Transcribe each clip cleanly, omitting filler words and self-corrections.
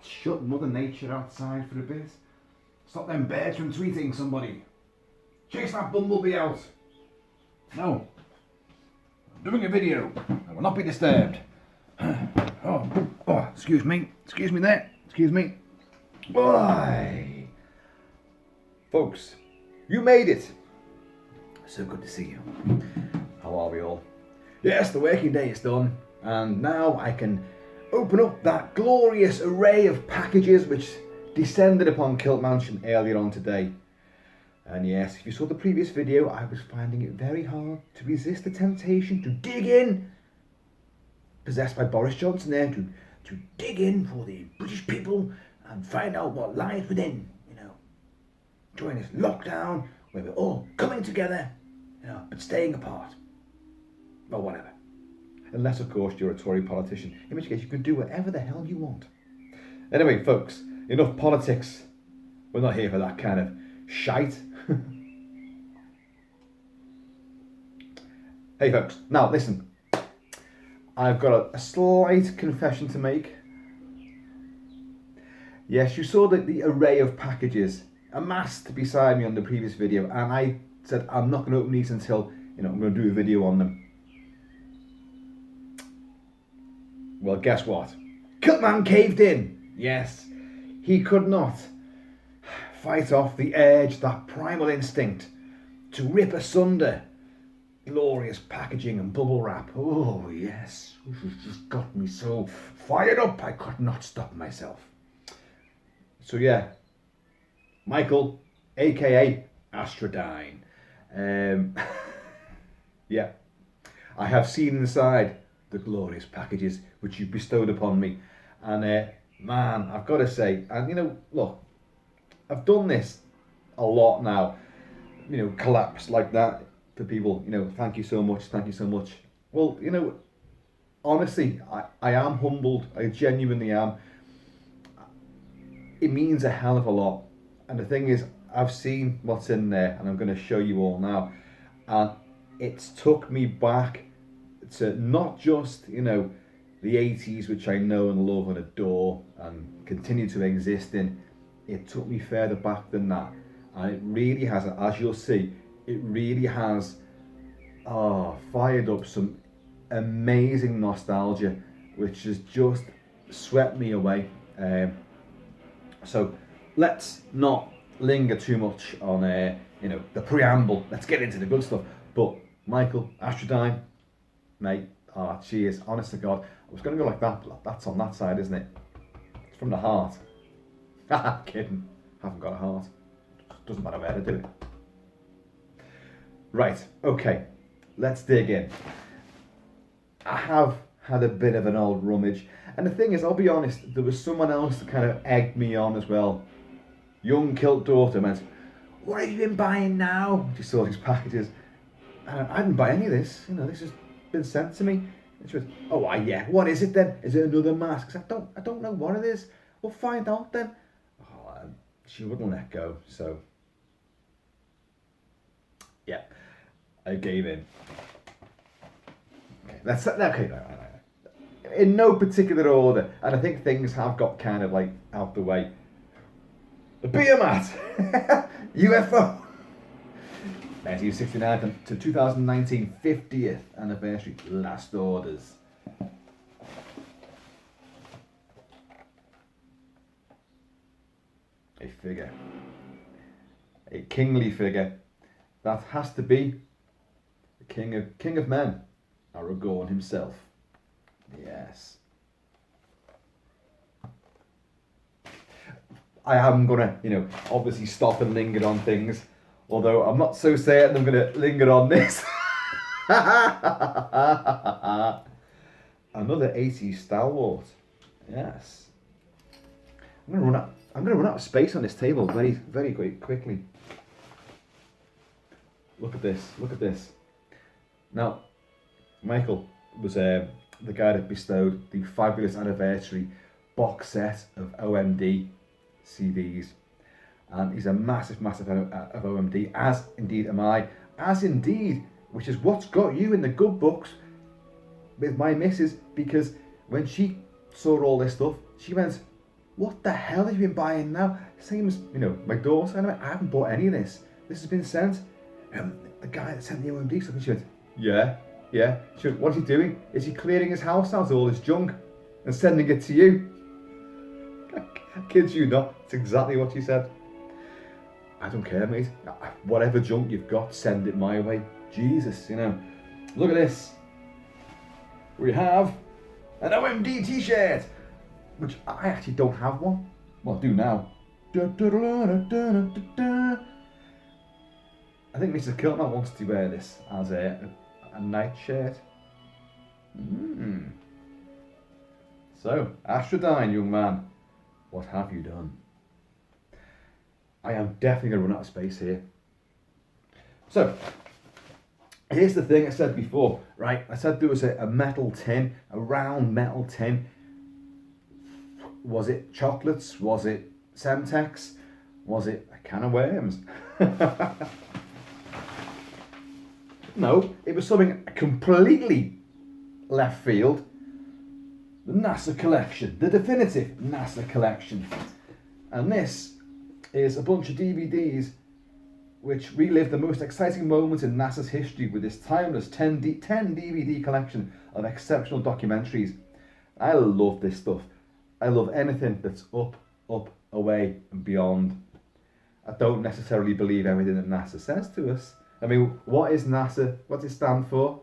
shut Mother Nature outside for a bit. Stop them birds from tweeting somebody. Chase that bumblebee out. No. I'm doing a video. I will not be disturbed. Oh, excuse me. Excuse me there. Excuse me. Boy. Folks, you made it. So good to see you. How are we all? Yes, the working day is done. And now I can open up that glorious array of packages which descended upon Kilt-Man'S earlier on today. And yes, if you saw the previous video, I was finding it very hard to resist the temptation to dig in, possessed by Boris Johnson there, to dig in for the British people and find out what lies within, during this lockdown where we're all coming together, but staying apart. Or whatever. Unless, of course, you're a Tory politician, in which case you can do whatever the hell you want. Anyway, folks, enough politics. We're not here for that kind of shite. Hey, folks, now listen. I've got a slight confession to make. Yes, you saw the array of packages amassed beside me on the previous video, and I said I'm not going to open these until, I'm going to do a video on them. Well, guess what? Kilt-Man caved in. Yes, he could not fight off the urge, that primal instinct, to rip asunder glorious packaging and bubble wrap. Oh, yes, this has just got me so fired up I could not stop myself. So yeah, Michael, aka Astrodyne. Yeah, I have seen inside the glorious packages which you bestowed upon me, and man, I've got to say, and look, I've done this a lot now, collapse like that for people, thank you so much, thank you so much. Well, honestly, I am humbled, I genuinely am. It means a hell of a lot, and the thing is, I've seen what's in there, and I'm going to show you all now, and it's took me back to not just, the 80s, which I know and love and adore and continue to exist in. It took me further back than that. And it really has, as you'll see, it really has fired up some amazing nostalgia, which has just swept me away. So let's not linger too much on, the preamble. Let's get into the good stuff. But Michael, Astrodyne, mate, cheers, honest to God. I was going to go like that, but that's on that side, isn't it? It's from the heart. Haha, kidding. Haven't got a heart. Doesn't matter where to do it. Right, okay, let's dig in. I have had a bit of an old rummage, and the thing is, I'll be honest, there was someone else that kind of egged me on as well. Young Kilt daughter went, "What have you been buying now?" She saw these packages. I didn't buy any of this, this has been sent to me. And she went, "Oh, yeah, what is it then? Is it another mask?" I don't know what it is. We'll find out then. Oh, she wouldn't let go, so yeah, I gave in. Okay, right. In no particular order, and I think things have got kind of like out the way. The beer mat, UFO. 1969 to 2019, 50th anniversary, last orders. A figure, a kingly figure, that has to be the king of men, Aragorn himself. Yes. I am gonna, obviously stop and linger on things. Although I'm not so certain I'm going to linger on this. Another 80s stalwart. Yes. I'm going to run out of space on this table very, very quickly. Look at this. Now, Michael was the guy that bestowed the fabulous anniversary box set of OMD CDs. And he's a massive fan of OMD, as indeed am I. As indeed, which is what's got you in the good books with my missus, because when she saw all this stuff, she went, What the hell have you been buying now? Same as, my daughter. Anyway, I haven't bought any of this. This has been sent. The guy that sent the OMD stuff, she went, yeah. She went, what's he doing? Is he clearing his house out of all his junk and sending it to you? I kid you not. It's exactly what she said. I don't care, mate. Whatever junk you've got, send it my way. Jesus, Look at this. We have an OMD t-shirt, which I actually don't have one. Well, I do now. I think Mr. Kilt-Man wants to wear this as a night shirt. So, Astrodyne, young man, what have you done? I am definitely going to run out of space here. So, here's the thing I said before, right? I said there was a metal tin, a round metal tin. Was it chocolates? Was it Semtex? Was it a can of worms? No, it was something completely left field. The NASA collection, the definitive NASA collection. And this is a bunch of DVDs which relive the most exciting moments in NASA's history with this timeless 10 DVD collection of exceptional documentaries. I love this stuff. I love anything that's up, away and beyond. I don't necessarily believe everything that NASA says to us. I mean, what is NASA? What does it stand for?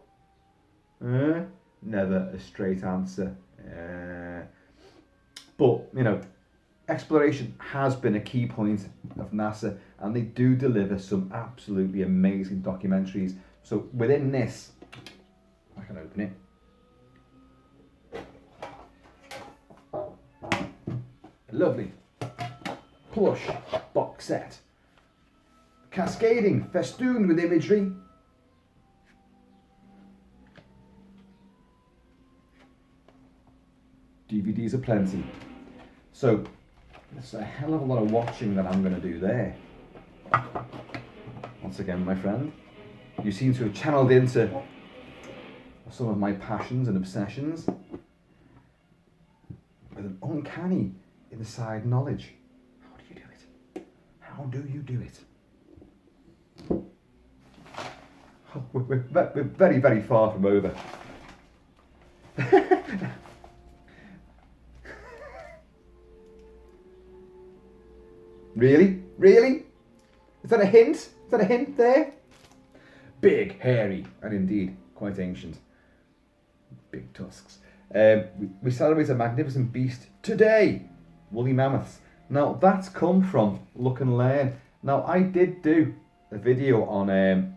Never a straight answer. But, exploration has been a key point of NASA, and they do deliver some absolutely amazing documentaries. So within this, I can open it. A lovely plush box set. Cascading, festooned with imagery. DVDs are plenty. So, there's a hell of a lot of watching that I'm going to do there. Once again, my friend, you seem to have channeled into some of my passions and obsessions with an uncanny inside knowledge. How do you do it? How do you do it? Oh, we're very, very far from over. Really? Really? Is that a hint? Is that a hint there? Big, hairy, and indeed quite ancient. Big tusks. We celebrate a magnificent beast today, woolly mammoths. Now that's come from Look and Learn. Now I did do a video on a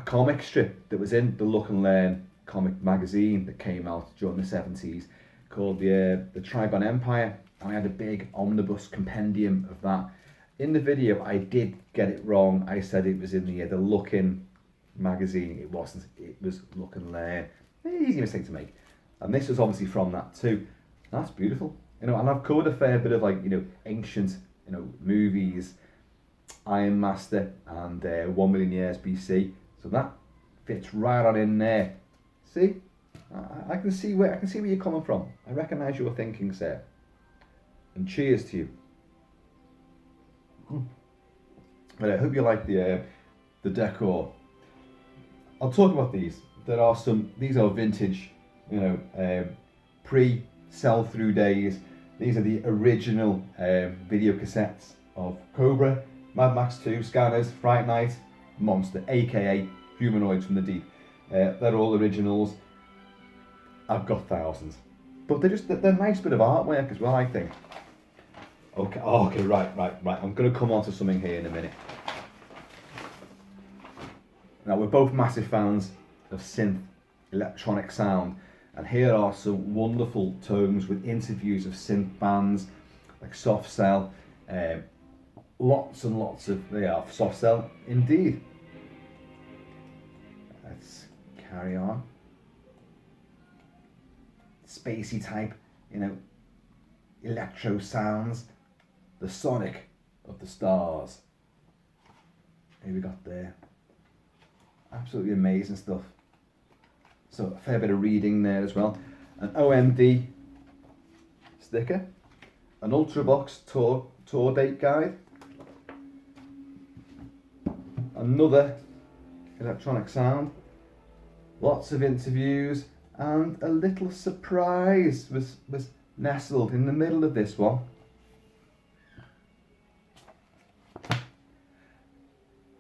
comic strip that was in the Look and Learn comic magazine that came out during the 70s called the Trigon Empire. I had a big omnibus compendium of that. In the video, I did get it wrong. I said it was in the Look-In magazine. It wasn't. It was Look and Learn. Easy mistake to make. And this was obviously from that too. That's beautiful. And I've covered a fair bit of ancient, movies, Iron Master and 1 million years BC. So that fits right on in there. See? I can see where you're coming from. I recognise your thinking, sir. And cheers to you. But I hope you like the decor. I'll talk about these. These are vintage, pre-sell-through days. These are the original video cassettes of Cobra, Mad Max 2, Scanners, Fright Night, Monster, aka Humanoids from the Deep. They're all originals. I've got thousands. But they're a nice bit of artwork as well, I think. Okay, right. I'm going to come on to something here in a minute. Now, we're both massive fans of synth electronic sound, and here are some wonderful tomes with interviews of synth bands like Soft Cell. Lots and lots of Soft Cell, indeed. Let's carry on. Spacey type, electro sounds. The Sonic of the Stars. Here we got there. Absolutely amazing stuff. So a fair bit of reading there as well. An OMD sticker. an Ultravox tour date guide, another electronic sound, lots of interviews, and a little surprise was nestled in the middle of this one.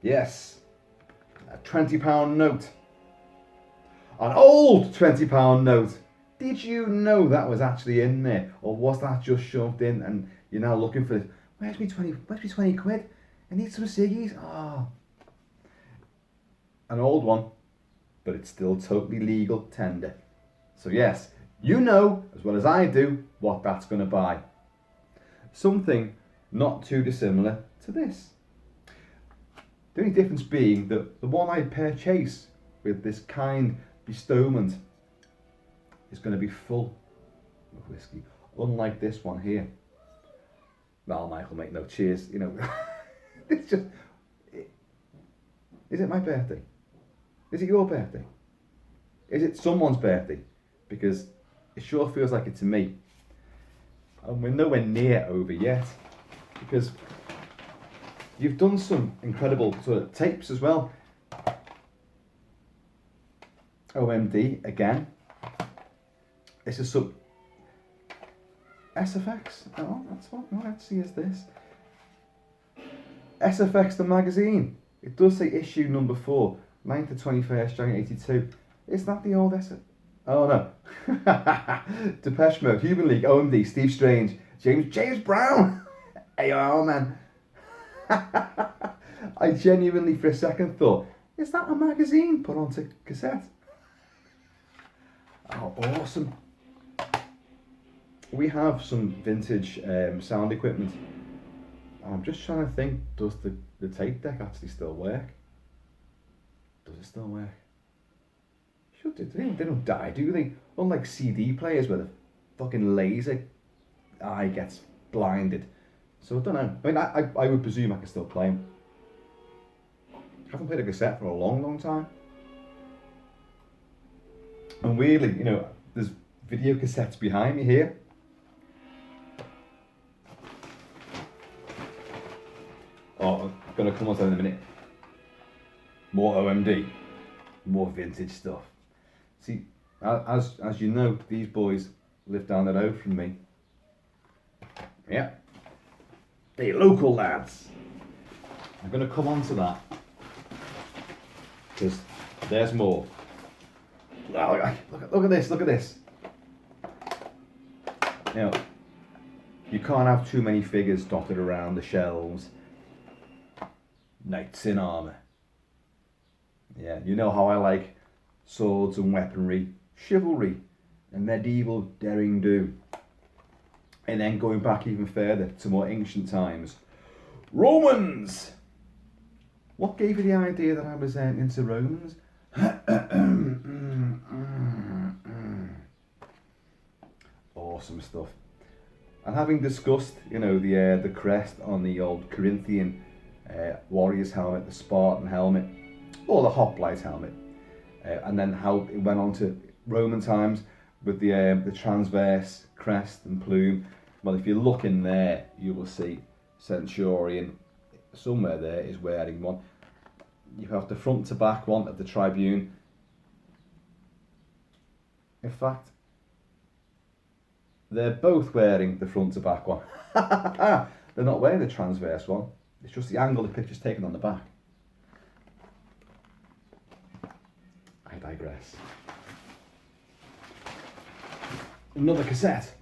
Yes, a £20 note. An old £20 note. Did you know that was actually in there? Or was that just shoved in and you're now looking for it? Where's me 20 quid? I need some ciggies. Oh. An old one, but it's still totally legal tender. So yes, you know as well as I do what that's going to buy. Something not too dissimilar to this. The only difference being that the one I purchase with this kind bestowment is going to be full of whiskey, unlike this one here. Well, Michael, mate, no, cheers. You know, it's just. Is it my birthday? Is it your birthday? Is it someone's birthday? Because it sure feels like it to me. And we're nowhere near over yet, because you've done some incredible sort of tapes as well. OMD again. This is some SFX. Oh, that's what. Oh, let's see. Is this SFX the magazine? It does say issue number 4, 9th to 21st January 82. Is that the old SFX? Oh no. Depeche Mode, Human League, OMD, Steve Strange, James Brown. AR man. I genuinely for a second thought, is that a magazine put onto cassette? Oh, awesome. We have some vintage sound equipment. I'm just trying to think, does the tape deck actually still work? Does it still work? Should do. They don't die, do they? Unlike CD players where the fucking laser eye gets blinded. So I don't know. I mean, I would presume I can still play them. I haven't played a cassette for a long, long time. And weirdly, you know, there's video cassettes behind me here. Oh, I'm going to come on to that in a minute. More OMD. More vintage stuff. See, as you know, these boys live down the road from me. Yeah. They're local lads. I'm going to come on to that. Because there's more. Oh, look at this. You know, you can't have too many figures dotted around the shelves. Knights in armour. Yeah, you know how I like swords and weaponry, chivalry, and medieval daring do. And then going back even further to more ancient times. Romans! What gave you the idea that I was into Romans? Awesome stuff. And having discussed, you know, the crest on the old Corinthian warrior's helmet, the Spartan helmet, or the hoplite helmet, and then how it went on to Roman times with the transverse crest and plume. Well, if you look in there, you will see Centurion somewhere there is wearing one. You have the front to back one of the Tribune. In fact, they're both wearing the front to back one. They're not wearing the transverse one. It's just the angle the picture's taken on the back. I digress. Another cassette.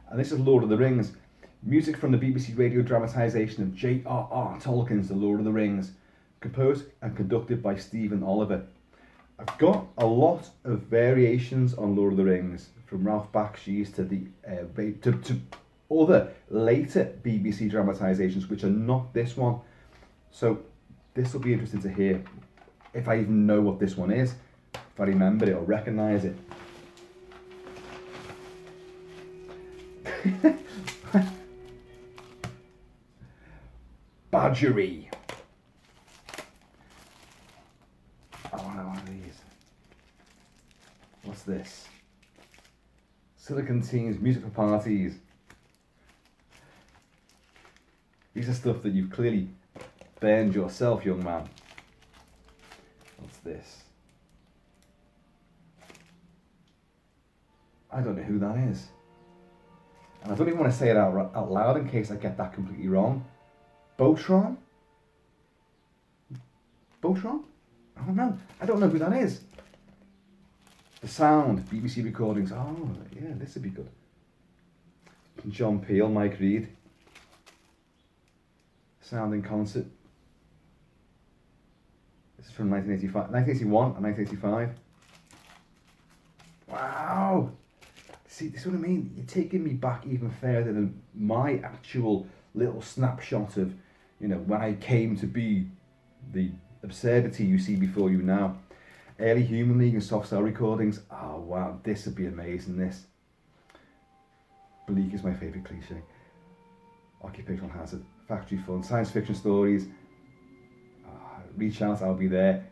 And this is Lord of the Rings. Music from the BBC radio dramatisation of J.R.R. Tolkien's The Lord of the Rings, composed and conducted by Stephen Oliver. I've got a lot of variations on Lord of the Rings, from Ralph Bakshi's to the to other later BBC dramatisations, which are not this one. So this will be interesting to hear, if I even know what this one is, if I remember it or recognise it. Badgery. Oh, one of these. What's this? Silicon Teens, music for parties. These are stuff that you've clearly burned yourself, young man. What's this? I don't know who that is. And I don't even want to say it out loud in case I get that completely wrong. Botron? Botron? I don't know. I don't know who that is. The Sound, BBC recordings. Oh, yeah, this would be good. John Peel, Mike Reid. Sound in Concert. This is from 1981 and 1985. Wow! See, this is what I mean. You're taking me back even further than my actual little snapshot of, you know, when I came to be the absurdity you see before you now. Early Human League and soft cell recordings. Oh wow, this would be amazing. This. Bleak is my favourite cliche. Occupational hazard, factory fun, science fiction stories. Reach out, I'll be there.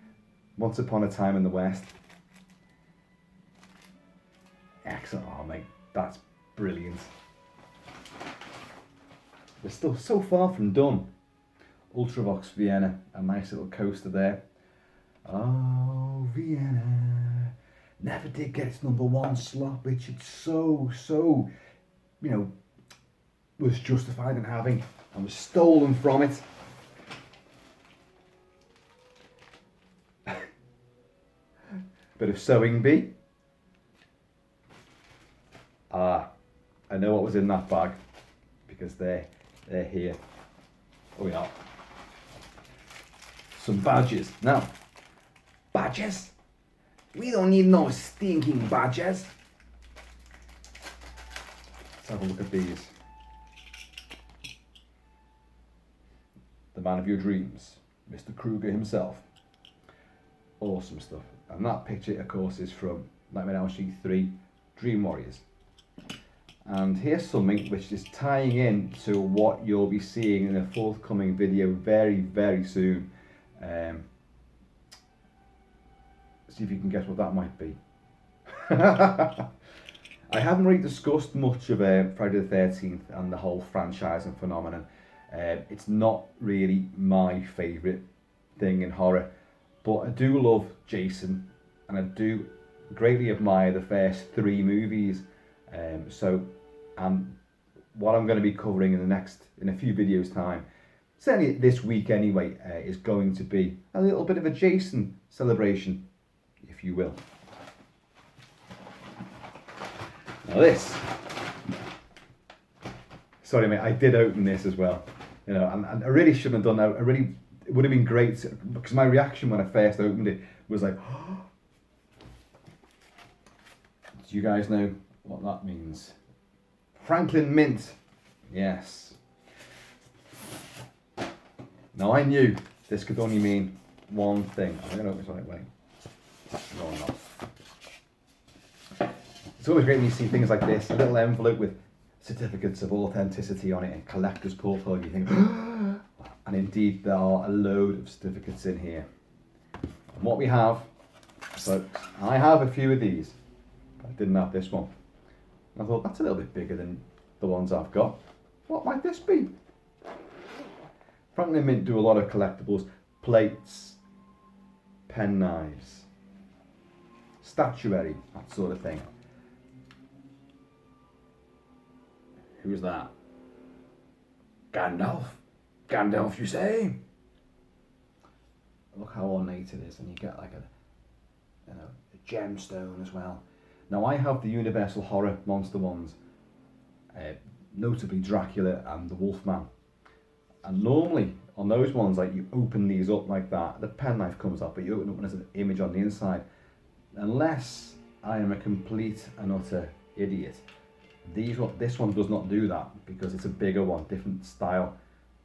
Once Upon a Time in the West. Excellent. Oh mate, that's brilliant. We're still so far from done. Ultravox Vienna, a nice little coaster there. Oh, Vienna never did get its #1 slot, which it's so, you know, was justified in having and was stolen from it. Bit of sewing bee. I know what was in that bag because they're here. Oh yeah. Some badges. Now, badges? We don't need no stinking badges. Let's have a look at these. The man of your dreams, Mr. Kruger himself. Awesome stuff. And that picture, of course, is from Nightmare on Elm Street 3, Dream Warriors. And here's something which is tying in to what you'll be seeing in a forthcoming video very, very soon. See if you can guess what that might be. I haven't really discussed much of Friday the 13th and the whole franchising phenomenon. It's not really my favourite thing in horror, but I do love Jason and I do greatly admire the first 3 movies. What I'm going to be covering in a few videos time, certainly this week anyway, is going to be a little bit of a Jason celebration, if you will. Now this, sorry mate, I did open this as well, you know, and I really shouldn't have done that. It would have been great because my reaction when I first opened it was like, oh. Do you guys know what that means? Franklin Mint, yes. Now I knew this could only mean one thing. I'm going to open this the right way. No, I'm not. It's always great when you see things like this, a little envelope with certificates of authenticity on it and collector's portfolio. You think, and indeed there are a load of certificates in here. And what we have, so I have a few of these, but I didn't have this one. And I thought, that's a little bit bigger than the ones I've got. What might this be? Franklin Mint do a lot of collectibles, plates, pen knives, statuary, that sort of thing. Who's that? Gandalf. Gandalf, you say? Look how ornate it is, and you get like a gemstone as well. Now I have the Universal Horror Monster ones, notably Dracula and the Wolfman. And normally on those ones, like you open these up like that, the penknife comes up, but you open it up and there's an image on the inside. Unless I am a complete and utter idiot, this one does not do that because it's a bigger one, different style.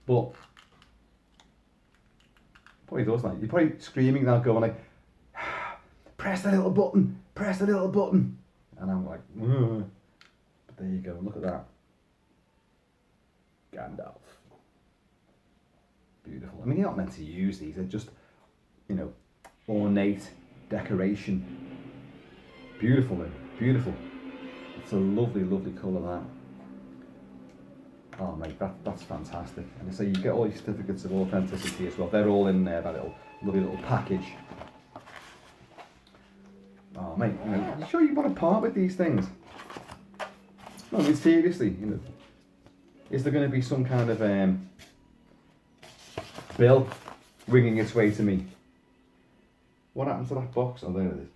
But probably does that. You're probably screaming now, going like, press the little button, press the little button. And I'm like, ugh. But there you go, look at that. Gandalf. Beautiful. I mean, you're not meant to use these, they're just, you know, ornate decoration. Beautiful, man, beautiful. It's a lovely, lovely colour, that. Oh mate, that's fantastic. And so you get all your certificates of authenticity as well. They're all in there, that little lovely little package. Oh mate, you know, you sure you want to part with these things? No, I mean seriously, you know, is there going to be some kind of bill winging its way to me? What happened to that box? Oh, there it is.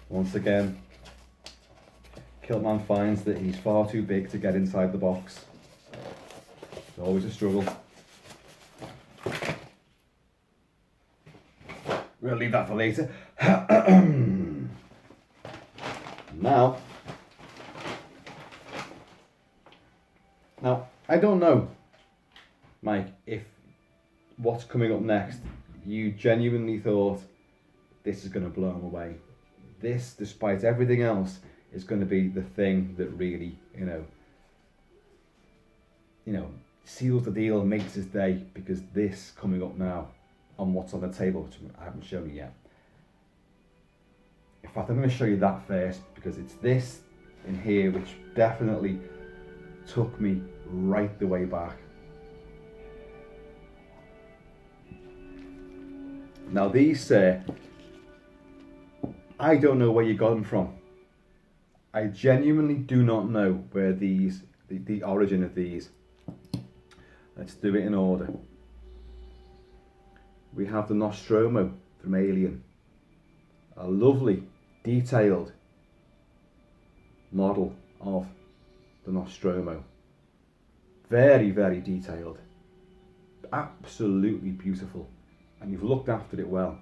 Once again, Kilt-Man finds that he's far too big to get inside the box. It's always a struggle. We'll leave that for later. Now, I don't know, Mike, if what's coming up next, you genuinely thought this is going to blow him away. This, despite everything else, is going to be the thing that really, you know, seals the deal and makes his day, because this coming up now on what's on the table, which I haven't shown you yet. In fact, I'm going to show you that first, because it's this in here which definitely took me right the way back. Now these, I don't know where you got them from. I genuinely do not know where these, the origin of these. Let's do it in order. We have the Nostromo from Alien. A lovely, detailed model of the Nostromo. Very, very detailed. Absolutely beautiful. And you've looked after it well.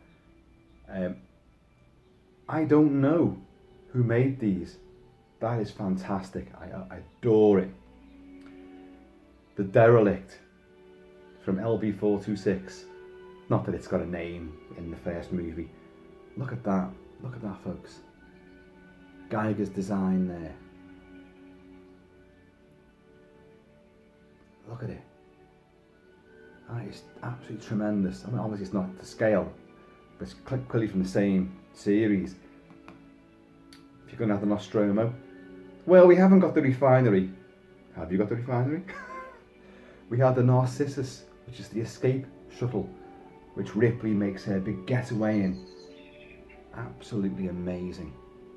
I don't know who made these. That is fantastic. I adore it. The Derelict from LB426. Not that it's got a name in the first movie. Look at that. Look at that, folks. Geiger's design there. Look at it. That is absolutely tremendous. I mean, obviously it's not to scale, but it's clearly from the same series. If you're going to have the Nostromo. Well, we haven't got the Refinery. Have you got the Refinery? We have the Narcissus, which is the escape shuttle, which Ripley makes her big getaway in. Absolutely amazing.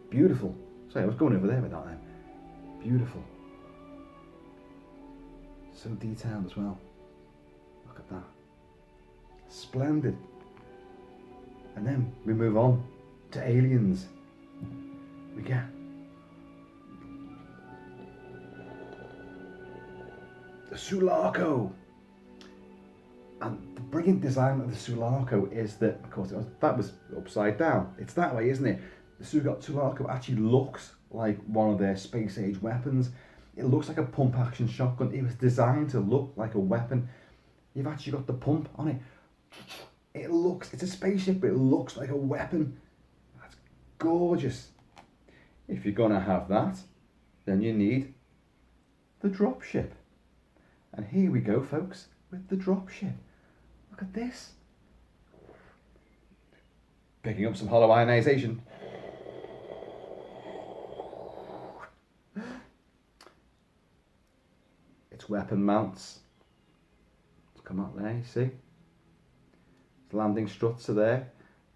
Beautiful. Sorry, I was going over there with that then. Beautiful. So detailed as well. Look at that. Splendid. And then we move on to Aliens. We get the Sulaco. And the brilliant design of the Sulaco is that, of course, that was upside down. It's that way, isn't it? The Sulaco actually looks like one of their space age weapons. It looks like a pump action shotgun. It was designed to look like a weapon. You've actually got the pump on it. It's a spaceship, but it looks like a weapon. That's gorgeous. If you're gonna have that, then you need the Dropship. And here we go, folks, with the Dropship. Look at this. Picking up some hollow ionization. Its weapon mounts. Come up there, you see. The landing struts are there.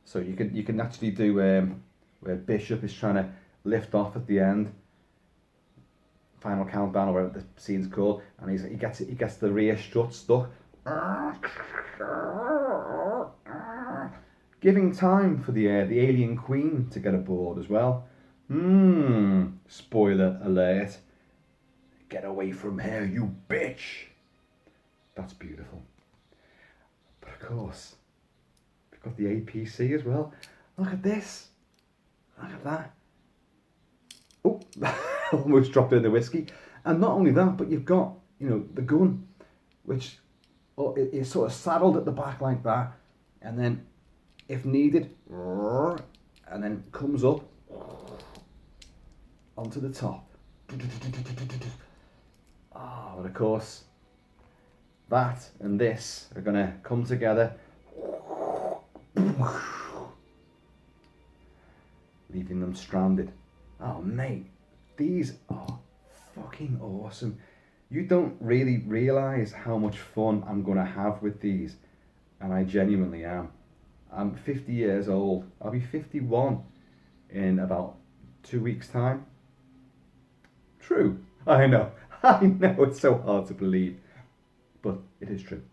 So you can actually do where Bishop is trying to lift off at the end. Final countdown, or whatever the scene's called, and he gets the rear strut stuck. Giving time for the alien queen to get aboard as well. Spoiler alert. Get away from her, you bitch. That's beautiful. But of course, we've got the APC as well. Look at this. Look at that. Oh, almost dropped in the whiskey. And not only that, but you've got, the gun, which is sort of saddled at the back like that, and then, if needed, and then comes up onto the top. Oh, but of course, that and this are going to come together leaving them stranded. Oh mate, these are fucking awesome. You don't really realise how much fun I'm going to have with these, and I genuinely am. I'm 50 years old. I'll be 51 in about 2 weeks' time. True. I know. I know it's so hard to believe, but it is true.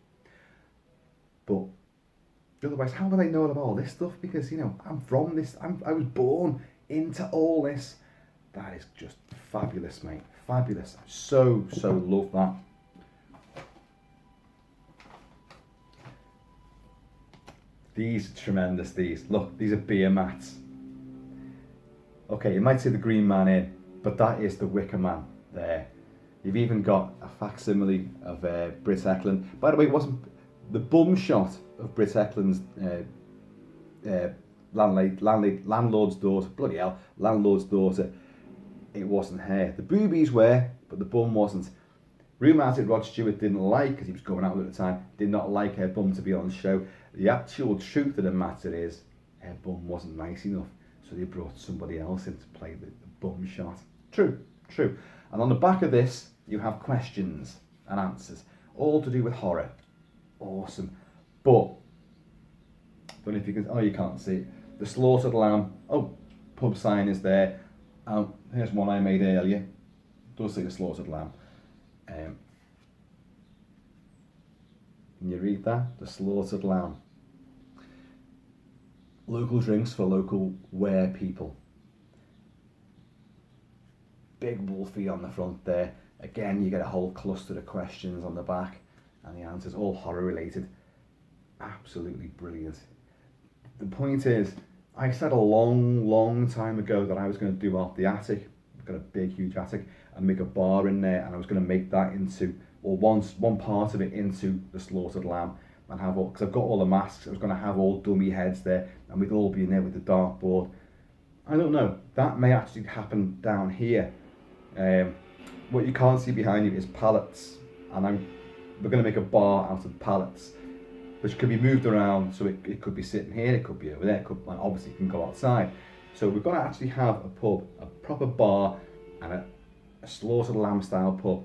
But otherwise, how would I know about all this stuff? Because, you know, I'm from this. I was born into all this. That is just fabulous, mate. Fabulous. I so love that. These are tremendous, these. Look, these are beer mats. Okay, you might say the Green Man in, but that is the Wicker Man there. You've even got a facsimile of Britt Ekland. By the way, it wasn't the bum shot of Britt Ekland's landlord's daughter. Bloody hell, landlord's daughter. It wasn't her. The boobies were, but the bum wasn't. Rumour has it Rod Stewart didn't like, because he was going out at the time, did not like her bum to be on the show. The actual truth of the matter is, her bum wasn't nice enough, so they brought somebody else in to play the bum shot. True. And on the back of this, you have questions and answers, all to do with horror. Awesome. But, don't know if you can, oh, you can't see it. The Slaughtered Lamb, oh, pub sign is there. Here's one I made earlier. It does say the Slaughtered Lamb. Can you read that? The Slaughtered Lamb. Local drinks for local ware people. Big Wolfie on the front there. Again, you get a whole cluster of questions on the back, and the answers all horror related. Absolutely brilliant. The point is, I said a long time ago that I was going to do off the attic. I've got a big, huge attic, and make a bar in there, and I was going to make that into, or one part of it into the Slaughtered Lamb, and have all, because I've got all the masks, I was going to have all dummy heads there, and we'd all be in there with the dartboard. I don't know, that may actually happen down here. What you can't see behind you is pallets, and we're going to make a bar out of pallets, which could be moved around, so it could be sitting here, it could be over there, it could, obviously it can go outside. So we're going to actually have a pub, a proper bar, and a Slaughtered Lamb style pub.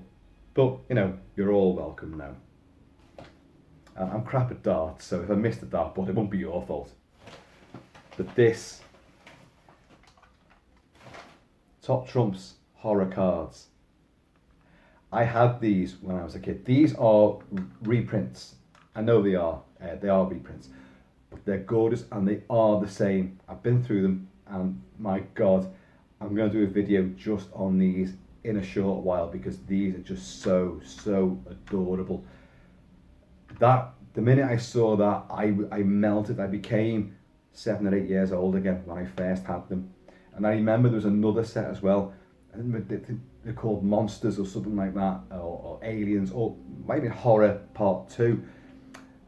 But, you know, you're all welcome now. I'm crap at darts, so if I missed a dartboard, it won't be your fault. But this, Top Trumps horror cards. I had these when I was a kid. These are reprints. I know they are reprints, but they're gorgeous and they are the same. I've been through them, and my God, I'm going to do a video just on these in a short while, because these are just so adorable. That the minute I saw that, I melted. I became 7 or 8 years old again when I first had them. And I remember there was another set as well. They're called Monsters or something like that, or Aliens, or maybe Horror Part 2.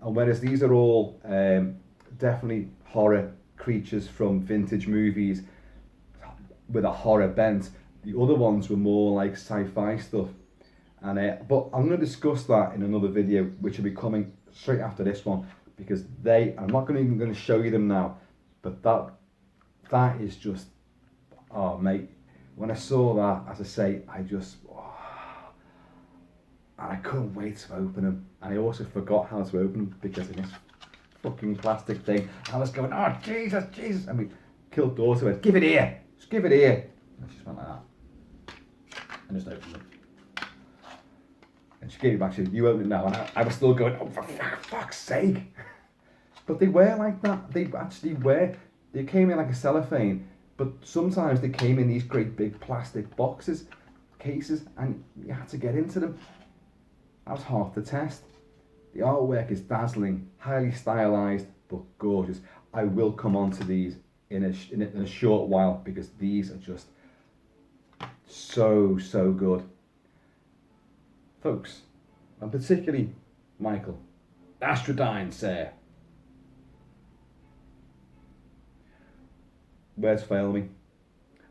And whereas these are all definitely horror creatures from vintage movies with a horror bent, the other ones were more like sci-fi stuff. And but I'm going to discuss that in another video, which will be coming straight after this one, because I'm not even going to show you them now, but that is just, oh mate, when I saw that, as I say, and I couldn't wait to open them. And I also forgot how to open them because of this fucking plastic thing. I was going, oh Jesus. I mean, Kilt daughter went, give it here, just give it here. And she just went like that. And just opened them. And she gave it back, she said, you open it now. And I was still going, oh for fuck's sake. But they were like that, they actually were. They came in like a cellophane, but sometimes they came in these great big plastic boxes, cases, and you had to get into them. That was half the test. The artwork is dazzling, highly stylized, but gorgeous. I will come on to these in a short while, because these are just so good. Folks, and particularly Michael, Astrodyne, sir. Words fail me.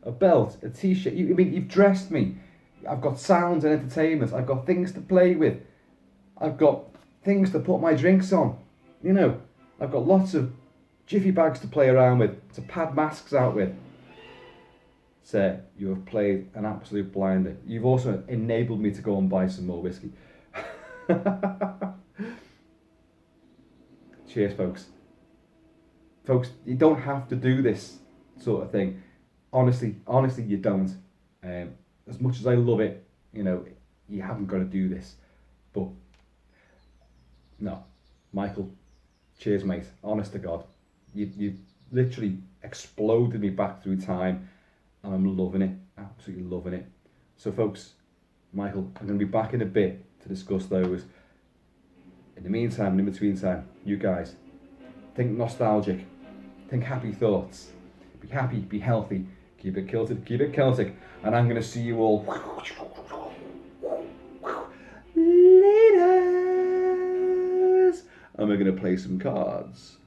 A belt, a t-shirt, you've dressed me. I've got sounds and entertainment. I've got things to play with. I've got things to put my drinks on. You know, I've got lots of jiffy bags to play around with, to pad masks out with. Sir, you have played an absolute blinder. You've also enabled me to go and buy some more whiskey. Cheers, folks. Folks, you don't have to do this sort of thing. Honestly, you don't. As much as I love it, you haven't got to do this. But, no. Michael, cheers, mate. Honest to God. You literally exploded me back through time, and I'm loving it. Absolutely loving it. So, folks, Michael, I'm going to be back in a bit to discuss those. In the meantime, in between time, you guys, think nostalgic, think happy thoughts, be happy, be healthy, keep it kilted, keep it Celtic, and I'm going to see you all later. And we're going to play some cards.